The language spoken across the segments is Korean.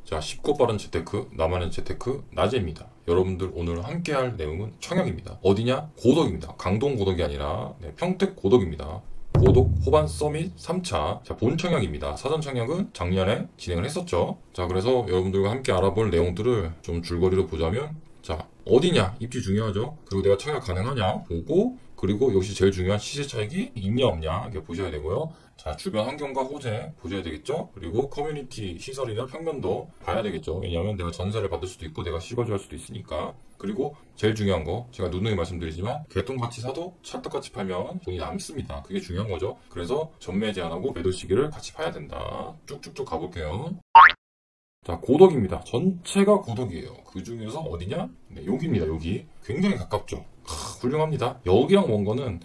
자, 쉽고 빠른 재테크, 나만의 재테크, 낮에입니다. 여러분들 오늘 함께 할 내용은 청약입니다. 어디냐? 고덕입니다. 강동 고덕이 아니라 평택 고덕입니다. 고덕 호반 서밋 3차. 자, 본 청약입니다. 사전 청약은 작년에 진행을 했었죠. 자, 그래서 여러분들과 함께 알아볼 내용들을 좀 줄거리로 보자면, 자, 어디냐? 입지 중요하죠. 그리고 내가 청약 가능하냐? 보고, 그리고 역시 제일 중요한 시세 차익이 있냐 없냐 이렇게 보셔야 되고요. 자, 주변 환경과 호재 보셔야 되겠죠. 그리고 커뮤니티 시설이나 평면도 봐야 되겠죠. 왜냐하면 내가 전세를 받을 수도 있고 내가 실거주할 수도 있으니까. 그리고 제일 중요한 거 제가 누누이 말씀드리지만 개통같이 사도 찰떡같이 팔면 돈이 남습니다. 그게 중요한 거죠. 그래서 전매 제한하고 매도 시기를 같이 봐야 된다. 쭉쭉쭉 가볼게요. 자, 고덕입니다. 전체가 고덕이에요. 그 중에서 어디냐? 네, 여기입니다. 여기 굉장히 가깝죠. 훌륭합니다. 여기랑 먼 거는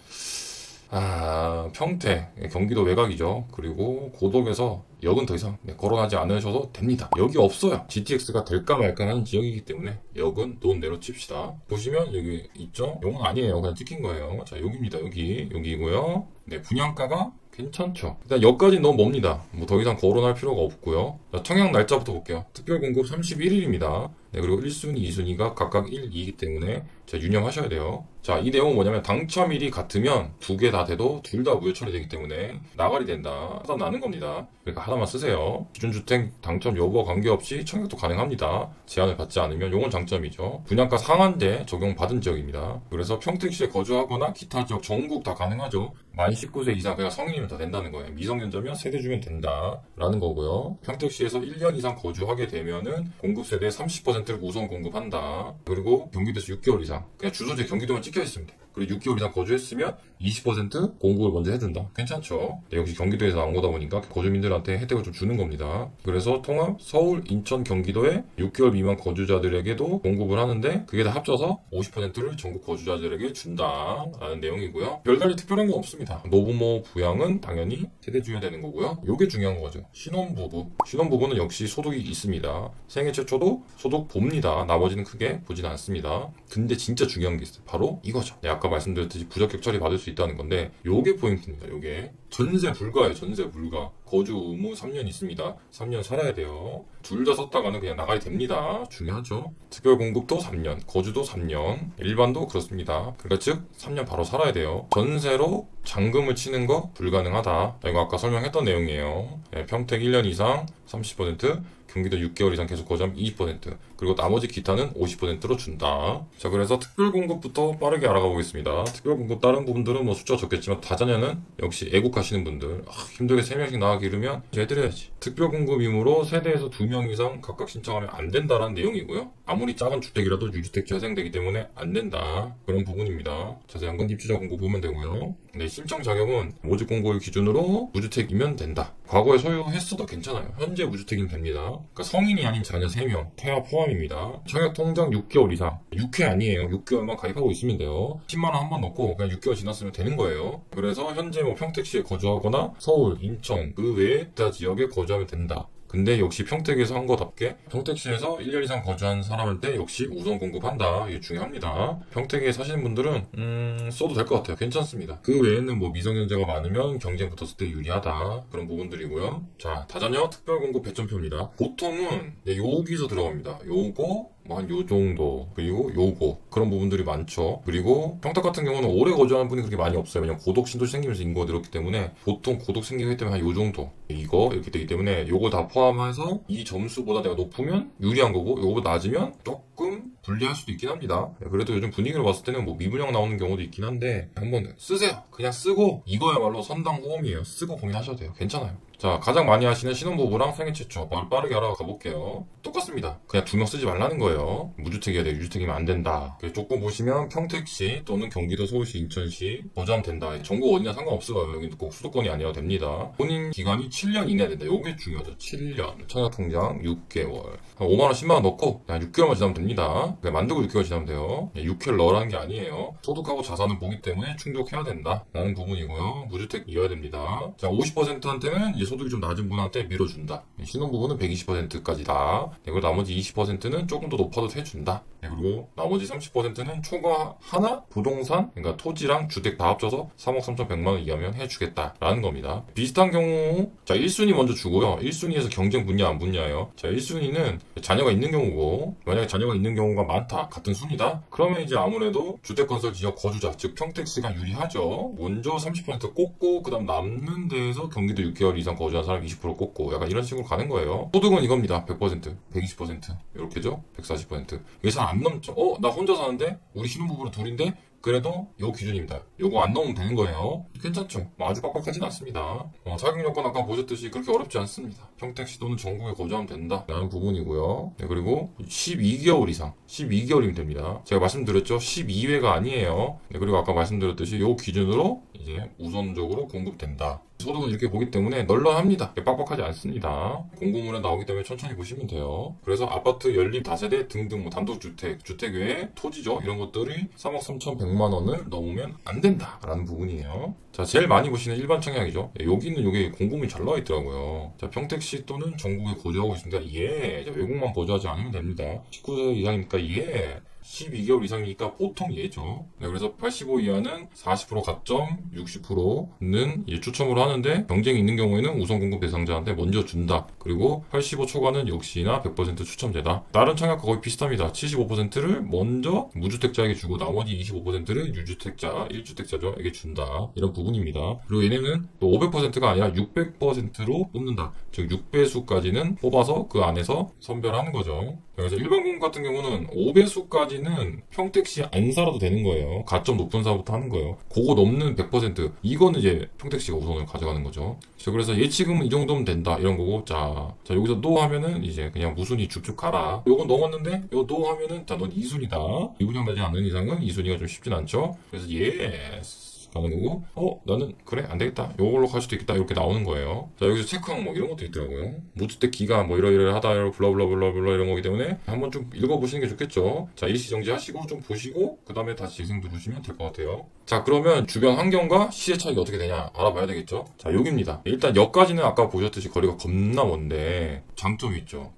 평택, 경기도 외곽이죠. 그리고 고덕에서 역은 더 이상 거론하지 않으셔도 됩니다. 여기 없어요. GTX가 될까 말까 하는 지역이기 때문에 역은 돈 내려칩시다. 보시면 여기 있죠? 이건 아니에요. 그냥 찍힌 거예요. 자, 여기입니다. 여기고요. 네, 분양가가 괜찮죠. 일단 여기까지 너무 멉니다. 뭐 더 이상 거론할 필요가 없고요. 자, 청약 날짜부터 볼게요. 특별 공급 31일입니다. 네, 그리고 1순위, 2순위가 각각 1, 2이기 때문에 자, 유념하셔야 돼요. 자, 이 내용은 뭐냐면 당첨일이 같으면 두 개 다 돼도 둘 다 무효 처리되기 때문에 나발이 된다. 하다 나는 겁니다. 그러니까 하나만 쓰세요. 기준주택 당첨 여부와 관계없이 청약도 가능합니다. 제한을 받지 않으면 요건 장점이죠. 분양가 상한제 적용받은 지역입니다. 그래서 평택시에 거주하거나 기타 지역 전국 다 가능하죠. 만 19세 이상 그냥 성인이면 다 된다는 거예요. 미성년자면 세대 주면 된다 라는 거고요. 평택시에서 1년 이상 거주하게 되면은 공급 세대 30%를 우선 공급한다. 그리고 경기도에서 6개월 이상 그냥 주소지 경기도만 찍혀 있으면 돼. 그리고 6개월 이상 거주했으면 20% 공급을 먼저 해준다. 괜찮죠? 네, 역시 경기도에서 나온 거다 보니까 거주민들한테 혜택을 좀 주는 겁니다. 그래서 통합 서울, 인천, 경기도에 6개월 미만 거주자들에게도 공급을 하는데 그게 다 합쳐서 50%를 전국 거주자들에게 준다라는 내용이고요. 별다른 특별한 건 없습니다. 노부모 부양은 당연히 세대주야 되는 거고요. 이게 중요한 거죠. 신혼부부는 역시 소득이 있습니다. 생애 최초도 소득 봅니다. 나머지는 크게 보진 않습니다. 근데 진짜 중요한 게 있어요. 바로 이거죠. 네, 아까 말씀드렸듯이 부적격 처리 받을 수 있다는 건데 요게 포인트입니다. 요게 전세 불가예요. 전세 불가. 거주 의무 3년 있습니다. 3년 살아야 돼요. 둘 다 썼다가는 그냥 나가야 됩니다. 중요하죠. 특별 공급도 3년, 거주도 3년, 일반도 그렇습니다. 그러니까 즉 3년 바로 살아야 돼요. 전세로 잔금을 치는 거 불가능하다. 이거 아까 설명했던 내용이에요. 네, 평택 1년 이상 30%, 경기도 6개월 이상 계속 거주하면 20%, 그리고 나머지 기타는 50%로 준다. 자, 그래서 특별공급부터 빠르게 알아가 보겠습니다. 특별공급 다른 부분들은 뭐 숫자가 적겠지만 다자녀는 역시 애국하시는 분들 힘들게 3명씩 나가 기르면 해드려야지. 특별공급이므로 세대에서 2명 이상 각각 신청하면 안 된다라는 내용이고요. 아무리 작은 주택이라도 유주택 재생되기 때문에 안 된다. 그런 부분입니다. 자세한 건 입주자 공고 보면 되고요. 네, 신청 자격은 모집 공고일 기준으로 무주택이면 된다. 과거에 소유했어도 괜찮아요. 현재 무주택이면 됩니다. 그러니까 성인이 아닌 자녀 3명, 태아 포함입니다. 청약 통장 6개월 이상, 6회 아니에요. 6개월만 가입하고 있으면 돼요. 10만 원 한 번 넣고 그냥 6개월 지났으면 되는 거예요. 그래서 현재 뭐 평택시에 거주하거나 서울, 인천 그 외에 기타 지역에 거주하면 된다. 근데 역시 평택에서 한 거답게 평택시에서 1년 이상 거주한 사람한테 역시 우선 공급한다. 이게 중요합니다. 평택에 사시는 분들은 써도 될 것 같아요. 괜찮습니다. 그 외에는 뭐 미성년자가 많으면 경쟁 붙었을 때 유리하다. 그런 부분들이고요. 자, 다자녀 특별공급 배점표입니다. 보통은 여기서 들어갑니다. 요거 뭐 한 요 정도, 그리고 요거 그런 부분들이 많죠. 그리고 평택 같은 경우는 오래 거주하는 분이 그렇게 많이 없어요. 왜냐면 고독 신도시 생기면서 인구가 늘었기 때문에 보통 고독 생기기 때문에 한 요 정도 이거 이렇게 되기 때문에 요걸 다 포함해서 이 점수보다 내가 높으면 유리한 거고 요거보다 낮으면 조금 불리할 수도 있긴 합니다. 그래도 요즘 분위기를 봤을 때는 뭐 미분양 나오는 경우도 있긴 한데 한번 쓰세요. 그냥 쓰고 이거야말로 선당 후험이에요. 쓰고 고민하셔도 돼요. 괜찮아요. 자, 가장 많이 하시는 신혼부부랑 생애 최초 빠르게 알아가 볼게요. 똑같습니다. 그냥 2명 쓰지 말라는 거예요. 무주택이어야 돼요. 유주택이면 안 된다. 조건 보시면 평택시 또는 경기도, 서울시, 인천시 거주하면 된다. 전국 어디나 상관없어요. 여기 꼭 수도권이 아니어도 됩니다. 본인 기간이 7년 이내야 된다. 요게 중요하죠. 7년. 청약통장 6개월. 한 5만원, 10만원 넣고 그냥 6개월만 지나면 됩니다. 그냥 만들고 6개월 지나면 돼요. 6개월 넣으라는 게 아니에요. 소득하고 자산은 보기 때문에 충족해야 된다. 라는 부분이고요. 무주택이어야 됩니다. 자, 50%한테는 이제 소득이 좀 낮은 분한테 밀어준다. 신혼부부는 120%까지다. 그리고 나머지 20%는 조금 더 높아도 해준다. 그리고 나머지 30%는 초과 하나 부동산, 그러니까 토지랑 주택 다 합쳐서 3억 3,100만 원 이하면 해주겠다라는 겁니다. 비슷한 경우, 자 1순위 먼저 주고요. 1순위에서 경쟁 붙냐 안 붙냐예요. 자 1순위는 자녀가 있는 경우고, 만약에 자녀가 있는 경우가 많다, 같은 순위다, 그러면 이제 아무래도 주택건설 지역 거주자, 즉 평택시가 유리하죠. 먼저 30% 꽂고, 그 다음 남는 데에서 경기도 6개월 이상 거주한 사람 20% 꽂고, 약간 이런 식으로 가는 거예요. 소득은 이겁니다. 100%, 120%, 이렇게죠. 140%. 이게 잘 안 넘죠. 나 혼자 사는데 우리 신혼부부는 둘인데 그래도 요 기준입니다. 요거 안 넘으면 되는 거예요. 괜찮죠? 뭐 아주 빡빡하진 않습니다. 자격 요건 아까 보셨듯이 그렇게 어렵지 않습니다. 평택시 또는 전국에 거주하면 된다 라는 부분이고요. 네, 그리고 12개월 이상, 12개월이면 됩니다. 제가 말씀드렸죠? 12회가 아니에요. 네, 그리고 아까 말씀드렸듯이 요 기준으로 이제 우선적으로 공급된다. 소득은 이렇게 보기 때문에 널널합니다. 빡빡하지 않습니다. 공고문에 나오기 때문에 천천히 보시면 돼요. 그래서 아파트, 연립, 다세대 등등 뭐 단독주택, 주택 외에 토지죠. 이런 것들이 3억 3,100만 원을 넘으면 안 된다라는 부분이에요. 자, 제일 많이 보시는 일반 청약이죠. 여기는 요게 공고문이 잘 나와 있더라고요. 자, 평택시 또는 전국에 거주하고 있습니다. 예. 외국만 거주하지 않으면 됩니다. 19세 이상이니까 예. 12개월 이상이니까 보통 예죠. 네, 그래서 85 이하는 40% 가점, 60%는 추첨으로 하는데, 경쟁이 있는 경우에는 우선 공급 대상자한테 먼저 준다. 그리고 85 초과는 역시나 100% 추첨제다. 다른 청약과 거의 비슷합니다. 75%를 먼저 무주택자에게 주고 나머지 25%를 유주택자, 1주택자에게 준다. 이런 부분입니다. 그리고 얘네는 또 500%가 아니라 600%로 뽑는다. 즉 6배수까지는 뽑아서 그 안에서 선별하는 거죠. 그래서 일반 공급 같은 경우는 5배수까지는 평택시 안 살아도 되는 거예요. 가점 높은 사람부터 하는 거예요. 그거 넘는 100%, 이거는 이제 평택시가 우선을 가져가는 거죠. 그래서 예치금은 이 정도면 된다, 이런 거고. 자 여기서 노 하면은 이제 그냥 무순위 쭉쭉 가라. 요건 넘었는데 요 노 하면은 자 넌 2순위다. 이분양 나지 않는 이상은 2순위가 좀 쉽진 않죠. 그래서 예스 가는 거고, 나는 그래 안 되겠다, 요걸로 갈 수도 있겠다, 이렇게 나오는 거예요. 자 여기서 체크 항목 이런 것도 있더라고요. 무주택 기간 뭐 이러이러하다 블라블라블라블라 이런 거기 때문에 한번 좀 읽어보시는 게 좋겠죠. 자 일시정지 하시고 좀 보시고 그 다음에 다시 재생 누르시면 될 것 같아요. 자 그러면 주변 환경과 시세 차이가 어떻게 되냐 알아봐야 되겠죠. 자 여기입니다. 일단 여기까지는 아까 보셨듯이 거리가 겁나 먼데 장점이 있죠.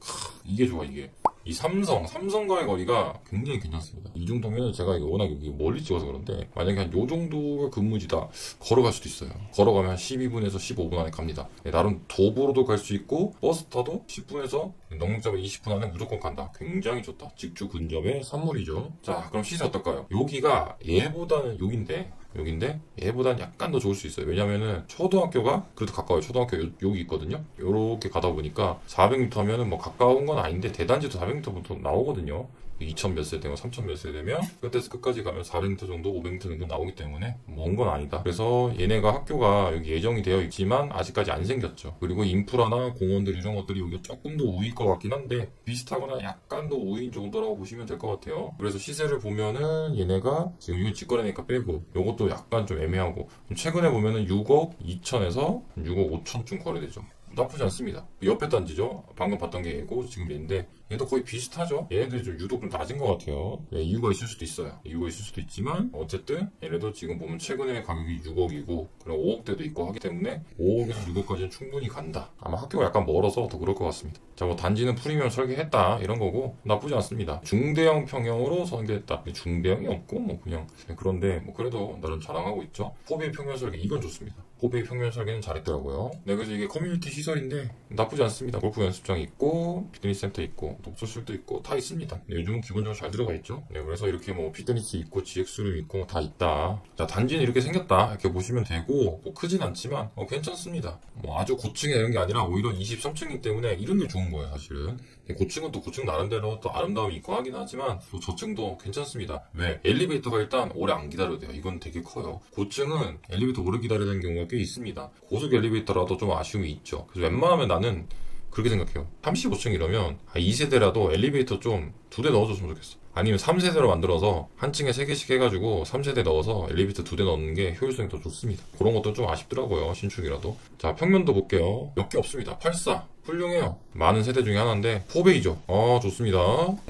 이게 좋아. 이게 이 삼성과의 거리가 굉장히 괜찮습니다. 이 정도면 제가 이거 워낙 여기 멀리 찍어서 그런데, 만약에 한 요 정도가 근무지다 걸어갈 수도 있어요. 걸어가면 한 12분에서 15분 안에 갑니다. 나름 도보로도 갈 수 있고 버스 타도 10분에서 넉넉잡이 20분 안에 무조건 간다. 굉장히 좋다. 직주 근접의 산물이죠. 자 그럼 시세 어떨까요? 여기가 얘보다는 여긴데 얘보다는 약간 더 좋을 수 있어요. 왜냐면은 초등학교가 그래도 가까워요. 초등학교 여기 있거든요. 요렇게 가다 보니까 400m 하면은 뭐 가까운 건 아닌데 대단지도 400m부터 나오거든요. 2000 몇 세대면 3000 몇 세대면 끝에서 끝까지 가면 400m 정도 500m 정도 나오기 때문에 먼 건 아니다. 그래서 얘네가 학교가 여기 예정이 되어 있지만 아직까지 안 생겼죠. 그리고 인프라나 공원들 이런 것들이 여기 조금 더 우위일 것 같긴 한데 비슷하거나 약간 더 우위인 정도라고 보시면 될 것 같아요. 그래서 시세를 보면은 얘네가 지금 이거 직거래니까 빼고 요것도 약간 좀 애매하고, 최근에 보면은 6억 2천에서 6억 5천쯤 거래되죠. 나쁘지 않습니다. 옆에 단지죠. 방금 봤던 게 얘고 지금 얘인데 얘도 거의 비슷하죠. 얘네들이 좀 유독 좀 낮은 것 같아요. 이유가 있을 수도 있어요. 이유가 있을 수도 있지만 어쨌든 얘네도 지금 보면 최근에 가격이 6억이고 그럼 5억대도 있고 하기 때문에 5억에서 6억까지는 충분히 간다. 아마 학교가 약간 멀어서 더 그럴 것 같습니다. 자, 뭐 단지는 프리미엄 설계했다 이런 거고 나쁘지 않습니다. 중대형 평형으로 설계했다. 중대형이 없고 뭐 그냥 그런데 뭐 그래도 나름 자랑하고 있죠. 포비 평면 설계 이건 좋습니다. 포비 평면 설계는 잘했더라고요. 네, 그래서 이게 커뮤니티 시설인데 나쁘지 않습니다. 골프 연습장 있고 피트니스 센터 있고 독서실도 있고 다 있습니다. 네, 요즘은 기본적으로 잘 들어가 있죠. 네, 그래서 이렇게 뭐 피트니스 있고 GX룸 있고 다 있다. 자, 단지는 이렇게 생겼다 이렇게 보시면 되고 뭐 크진 않지만 괜찮습니다. 뭐 아주 고층에 이런 게 아니라 오히려 23층이기 때문에 이런 게 좋은 거예요 사실은. 네, 고층은 또 고층 나름대로 또 아름다움이 있고 하긴 하지만 또 저층도 괜찮습니다. 왜? 엘리베이터가 일단 오래 안 기다려도 돼요. 이건 되게 커요. 고층은 엘리베이터 오래 기다려야 되는 경우가 꽤 있습니다. 고속 엘리베이터라도 좀 아쉬움이 있죠. 그래서 웬만하면 나는 그렇게 생각해요. 35층 이러면 2세대라도 엘리베이터 좀 2대 넣어줬으면 좋겠어. 아니면 3세대로 만들어서 한 층에 3개씩 해가지고 3세대 넣어서 엘리베이터 2대 넣는 게 효율성이 더 좋습니다. 그런 것도 좀 아쉽더라고요. 신축이라도. 자, 평면도 볼게요. 몇 개 없습니다. 84 훌륭해요. 많은 세대 중에 하나인데 4배이죠. 아 좋습니다.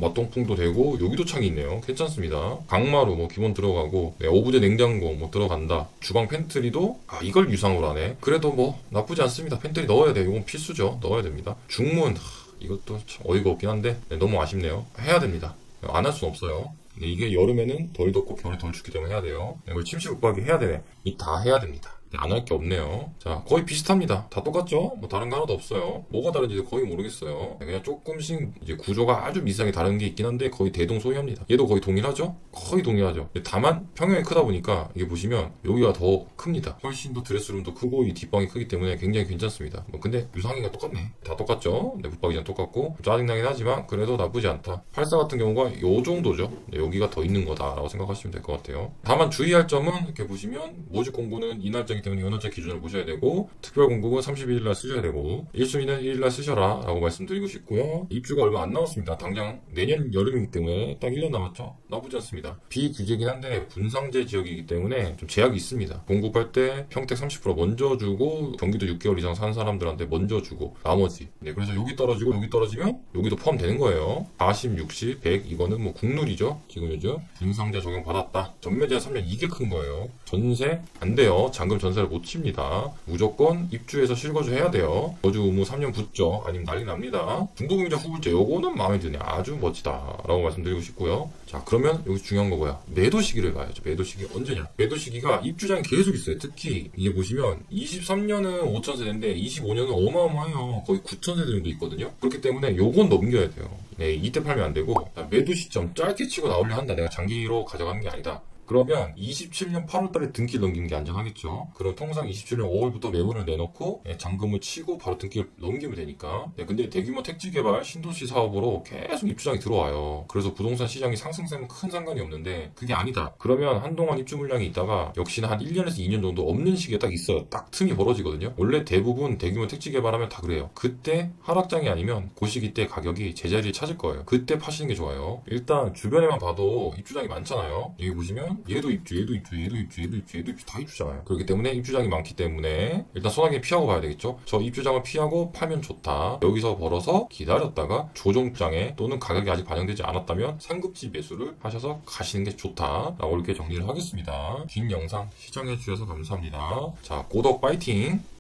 맛동풍도 되고 여기도 창이 있네요. 괜찮습니다. 강마루 뭐 기본 들어가고 오브제 냉장고 뭐 들어간다. 주방 팬트리도 이걸 유상으로 하네. 그래도 뭐 나쁘지 않습니다. 팬트리 넣어야 돼요. 이건 필수죠. 넣어야 됩니다. 중문 이것도 참 어이가 없긴 한데 너무 아쉽네요. 해야 됩니다. 안 할 순 없어요. 이게 여름에는 덜 덥고 겨울에 덜 춥기 때문에 해야 돼요. 이걸 침실 붙박이 해야 되네. 이 다 해야 됩니다. 안 할 게 없네요. 자, 거의 비슷합니다. 다 똑같죠? 뭐 다른 거 하나도 없어요. 뭐가 다른지 거의 모르겠어요. 그냥 조금씩 이제 구조가 아주 미세하게 다른 게 있긴 한데 거의 대동소이합니다. 얘도 거의 동일하죠? 거의 동일하죠. 다만 평형이 크다 보니까 이게 보시면 여기가 더 큽니다. 훨씬 더 드레스룸도 크고 이 뒷방이 크기 때문에 굉장히 괜찮습니다. 뭐 근데 유상이가 똑같네. 다 똑같죠? 네, 붙박이랑 똑같고 짜증나긴 하지만 그래도 나쁘지 않다. 84 같은 경우가 요 정도죠. 네, 여기가 더 있는 거다라고 생각하시면 될 것 같아요. 다만 주의할 점은 이렇게 보시면 모집 공고는 이날짜기 때문에 연월짜 기준을 보셔야 되고 특별 공고는 31일날 쓰셔야 되고 1순위는 1일날 쓰셔라 라고 말씀드리고 싶고요. 입주가 얼마 안 남았습니다. 당장 내년 여름이기 때문에 딱 1년 남았죠. 나쁘지 않습니다. 비규제긴 한데 분상제 지역이기 때문에 좀 제약이 있습니다. 공급할 때 평택 30% 먼저 주고 경기도 6개월 이상 산 사람들한테 먼저 주고 나머지 그래서 여기 떨어지고 여기 떨어지면 여기도 포함되는 거예요. 40, 60, 100 이거는 뭐 국룰이죠. 지금 요즘 분상제 적용 받았다. 전매제 3년 이게 큰 거예요. 전세 안 돼요. 잔금 전세를 못 칩니다. 무조건 입주해서 실거주 해야 돼요. 거주 의무 3년 붙죠. 아니면 난리 납니다. 중도금리자 후불제 요거는 마음에 드네. 아주 멋지다 라고 말씀드리고 싶고요. 자 그러면 여기 중요한 거 뭐야? 매도 시기를 봐야죠. 매도 시기 언제냐? 매도 시기가 입주장이 계속 있어요. 특히 이게 보시면 23년은 5,000세대인데 25년은 어마어마해요. 거의 9,000세대 정도 있거든요. 그렇기 때문에 요건 넘겨야 돼요. 네, 이때 팔면 안 되고 매도 시점 짧게 치고 나오려 한다. 내가 장기로 가져가는 게 아니다. 그러면 27년 8월달에 등기를 넘기는 게 안전하겠죠. 그럼 통상 27년 5월부터 매물을 내놓고 잔금을 치고 바로 등기를 넘기면 되니까. 근데 대규모 택지개발 신도시 사업으로 계속 입주장이 들어와요. 그래서 부동산 시장이 상승세는 큰 상관이 없는데 그게 아니다. 그러면 한동안 입주 물량이 있다가 역시나 한 1년에서 2년 정도 없는 시기에 딱 있어요. 딱 틈이 벌어지거든요. 원래 대부분 대규모 택지개발하면 다 그래요. 그때 하락장이 아니면 그 시기 때 가격이 제자리를 찾을 거예요. 그때 파시는 게 좋아요. 일단 주변에만 봐도 입주장이 많잖아요. 여기 보시면 얘도 입주, 얘도 입주, 얘도 입주, 얘도 입주, 얘도 입주 다 입주잖아요. 그렇기 때문에 입주장이 많기 때문에 일단 소나기 피하고 봐야 되겠죠. 저 입주장을 피하고 팔면 좋다. 여기서 벌어서 기다렸다가 조정장에 또는 가격이 아직 반영되지 않았다면 상급지 매수를 하셔서 가시는 게 좋다라고 이렇게 정리를 하겠습니다. 긴 영상 시청해 주셔서 감사합니다. 자, 고덕 파이팅!